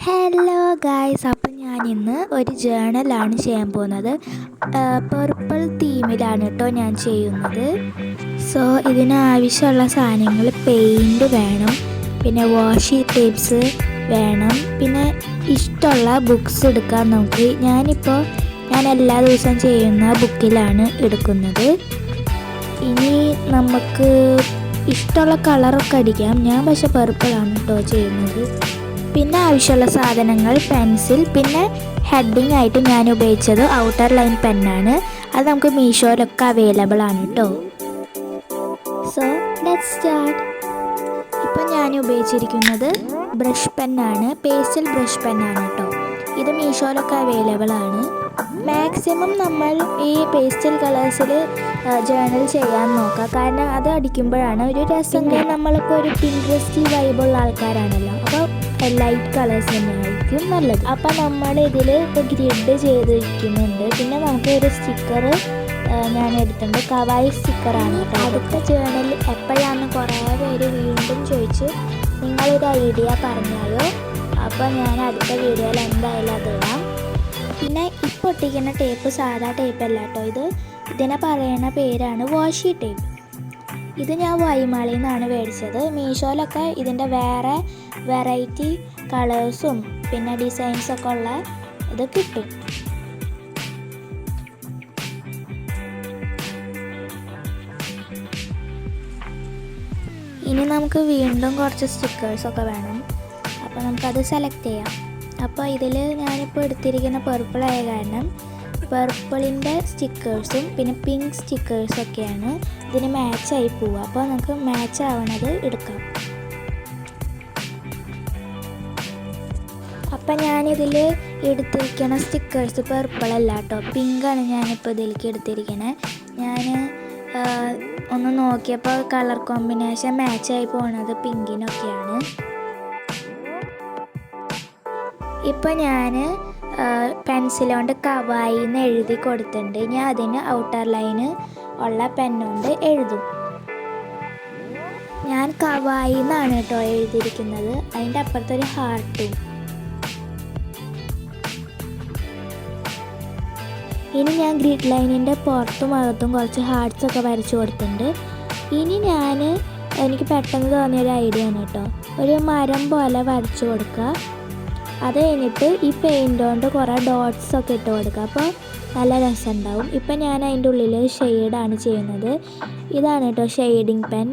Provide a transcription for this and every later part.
Hello guys, അപ്പം ഞാനിന്ന് ഒരു ജേണലാണ് ചെയ്യാൻ പോകുന്നത്. പർപ്പിൾ തീമിലാണ് കേട്ടോ ഞാൻ ചെയ്യുന്നത്. സോ ഇതിനാവശ്യമുള്ള സാധനങ്ങൾ പെയിൻറ് വേണം, പിന്നെ വാഷി ടേപ്സ് വേണം, പിന്നെ ഇഷ്ടമുള്ള ബുക്സ് എടുക്കാൻ നോക്കി. ഞാൻ എല്ലാ ദിവസവും ചെയ്യുന്ന ബുക്കിലാണ് എടുക്കുന്നത്. ഇനി നമുക്ക് ഇഷ്ടമുള്ള കളറൊക്കെ അടിക്കാം. ഞാൻ പക്ഷെ പർപ്പിളാണ് കേട്ടോ ചെയ്യുന്നത്. പിന്നെ ആവശ്യമുള്ള സാധനങ്ങൾ പെൻസിൽ, പിന്നെ ഹെഡിങ് ആയിട്ട് ഞാൻ ഉപയോഗിച്ചത് ഔട്ടർ ലൈൻ പെന്നാണ്. അത് നമുക്ക് മീഷോയിലൊക്കെ അവൈലബിൾ ആണ് കേട്ടോ. So let's start. ഇപ്പം ഞാൻ ഉപയോഗിച്ചിരിക്കുന്നത് ബ്രഷ് പെന്നാണ്, പേസ്റ്റൽ ബ്രഷ് പെന്നാണ് കേട്ടോ. ഇത് മീഷോയിലൊക്കെ അവൈലബിൾ ആണ്. മാക്സിമം നമ്മൾ ഈ പേസ്റ്റൽ കളേഴ്സിൽ ജേണൽ ചെയ്യാൻ നോക്കുക, കാരണം അത് അടിക്കുമ്പോഴാണ് ഒരു രസം. നമ്മളിപ്പോൾ ഒരു പിൻട്രസ്റ്റി വൈബുള്ള ആൾക്കാരാണല്ലോ, അപ്പോൾ ലൈറ്റ് കളേഴ്സ് തന്നെയായിരിക്കും നല്ലത്. അപ്പം നമ്മൾ ഇതിൽ ഇപ്പോൾ ഗ്രിഡ് ചെയ്തിരിക്കുന്നുണ്ട്. പിന്നെ നമുക്ക് ഒരു സ്റ്റിക്കർ ഞാൻ എടുത്തിട്ടുണ്ട്, കവായി സ്റ്റിക്കറാണ് കേട്ടോ. അടുത്ത ജേണൽ എപ്പോഴാണ് കുറേ പേര് വീണ്ടും ചോദിച്ചു, നിങ്ങളൊരു ഐഡിയ പറഞ്ഞാലോ. അപ്പോൾ ഞാൻ അടുത്ത വീഡിയോയിൽ എന്തായാലും അത് ഇടാം. പിന്നെ ഇപ്പോൾ ഒട്ടിക്കുന്ന ടേപ്പ് സാധാ ടേപ്പല്ല കേട്ടോ, ഇതിനെ പറയുന്ന പേരാണ് വാഷി ടേപ്പ്. ഇത് ഞാൻ വൈമാളിയിൽ നിന്നാണ് മേടിച്ചത്. മീഷോയിലൊക്കെ ഇതിൻ്റെ വേറെ വെറൈറ്റി കളേഴ്സും പിന്നെ ഡിസൈൻസൊക്കെ ഉള്ള ഇത് കിട്ടും. ഇനി നമുക്ക് വീണ്ടും കുറച്ച് സ്റ്റിക്കേഴ്സൊക്കെ വേണം. അപ്പോൾ നമുക്കത് സെലക്ട് ചെയ്യാം. അപ്പോൾ ഇതിൽ ഞാനിപ്പോൾ എടുത്തിരിക്കുന്ന പർപ്പിൾ ആയ കാരണം പർപ്പിളിൻ്റെ സ്റ്റിക്കേഴ്സും പിന്നെ പിങ്ക് സ്റ്റിക്കേഴ്സൊക്കെയാണ് ഇതിന് മാച്ചായി പോവുക. അപ്പോൾ നമുക്ക് മാച്ച് ആവണത് എടുക്കാം. അപ്പം ഞാനിതിൽ എടുത്തിരിക്കുന്ന സ്റ്റിക്കേഴ്സ് പർപ്പിളല്ല കേട്ടോ, പിങ്കാണ് ഞാനിപ്പോൾ ഇതിലേക്ക് എടുത്തിരിക്കുന്നത്. ഞാൻ ഒന്ന് നോക്കിയപ്പോൾ കളർ കോമ്പിനേഷൻ മാച്ചായി പോണത് പിങ്കിനൊക്കെയാണ്. ഇപ്പം ഞാൻ പെൻസിൽ കൊണ്ട് കവായി എന്ന് എഴുതി കൊടുത്തിട്ടുണ്ട്. ഞാൻ അതിന് ഔട്ടർ ലൈന് ഉള്ള പെന്നുകൊണ്ട് എഴുതും. ഞാൻ കവായി എന്നാണ് കേട്ടോ എഴുതിയിരിക്കുന്നത്, അതിൻ്റെ അപ്പുറത്തൊരു ഹാർട്ടും. ഇനി ഞാൻ ഗ്രിഡ് ലൈനിൻ്റെ പുറത്തും അകത്തും കുറച്ച് ഹാർട്ട്സൊക്കെ വരച്ച് കൊടുത്തിട്ടുണ്ട്. ഇനി എനിക്ക് പെട്ടെന്ന് തോന്നിയൊരു ഐഡിയ ആണ് കേട്ടോ, ഒരു മരം പോലെ വരച്ച് കൊടുക്കുക. അത് കഴിഞ്ഞിട്ട് ഈ പെയിൻ്റ് കൊണ്ട് കുറേ ഡോട്ട്സൊക്കെ ഇട്ട് കൊടുക്കുക, അപ്പോൾ നല്ല രസമുണ്ടാവും. ഇപ്പം ഞാൻ അതിൻ്റെ ഉള്ളിൽ ഷെയ്ഡാണ് ചെയ്യുന്നത്. ഇതാണ് കേട്ടോ ഷെയ്ഡിങ് പെൻ.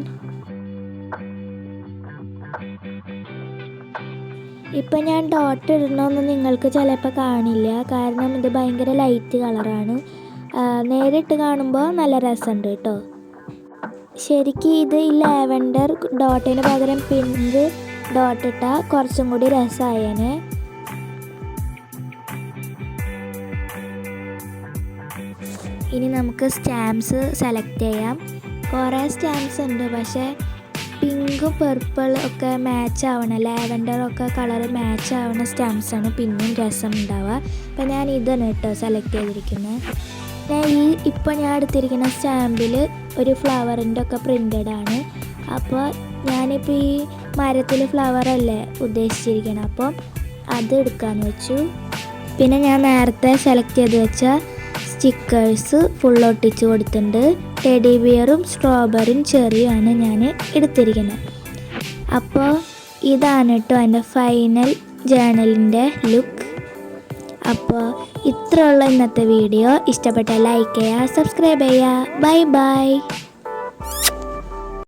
ഇപ്പം ഞാൻ ഡോട്ട് ഇടണമെന്ന് നിങ്ങൾക്ക് ചിലപ്പോൾ കാണില്ല, കാരണം ഇത് ഭയങ്കര ലൈറ്റ് കളറാണ്. നേരിട്ട് കാണുമ്പോൾ നല്ല രസമുണ്ട് കേട്ടോ. ശരിക്കും ഇത് ഈ ലാവൻഡർ ഡോട്ടിന് പകരം പിങ്ക് ഡോട്ട് ഇട്ടാൽ കുറച്ചും കൂടി രസമായേനെ. ഇനി നമുക്ക് സ്റ്റാമ്പ്സ് സെലക്ട് ചെയ്യാം. കുറേ സ്റ്റാമ്പ്സ് ഉണ്ട്, പക്ഷേ പിങ്കും പർപ്പിൾ ഒക്കെ മാച്ച് ആവണ, ലാവൻഡറൊക്കെ കളർ മാച്ച് ആവണ സ്റ്റാമ്പ്സാണ് പിന്നെയും രസം ഉണ്ടാവുക. അപ്പം ഞാൻ ഇതാണ് കേട്ടോ സെലക്ട് ചെയ്തിരിക്കുന്നത്. ഇപ്പോൾ ഞാൻ എടുത്തിരിക്കുന്ന സ്റ്റാമ്പിൽ ഒരു ഫ്ലവറിൻ്റെ ഒക്കെ പ്രിൻ്റഡ് ആണ്. അപ്പോൾ ഞാനിപ്പോൾ ഈ മരത്തിൽ ഫ്ലവറല്ലേ ഉദ്ദേശിച്ചിരിക്കണം, അപ്പോൾ അത് എടുക്കാമെന്ന് വെച്ചു. പിന്നെ ഞാൻ നേരത്തെ സെലക്ട് ചെയ്ത് വെച്ച സ്റ്റിക്കേഴ്സ് ഫുൾ ഒട്ടിച്ച് കൊടുത്തിട്ടുണ്ട്. ടെഡി ബിയറും സ്ട്രോബെറിയും ചെറിയുമാണ് ഞാൻ എടുത്തിരിക്കുന്നത്. അപ്പോൾ ഇതാണ് കേട്ടോ എൻ്റെ ഫൈനൽ ജേണലിൻ്റെ ലുക്ക്. അപ്പോൾ ഇത്രയുള്ള ഇന്നത്തെ വീഡിയോ. ഇഷ്ടപ്പെട്ട ലൈക്ക് ചെയ്യുക, സബ്സ്ക്രൈബ് ചെയ്യുക. Bye bye.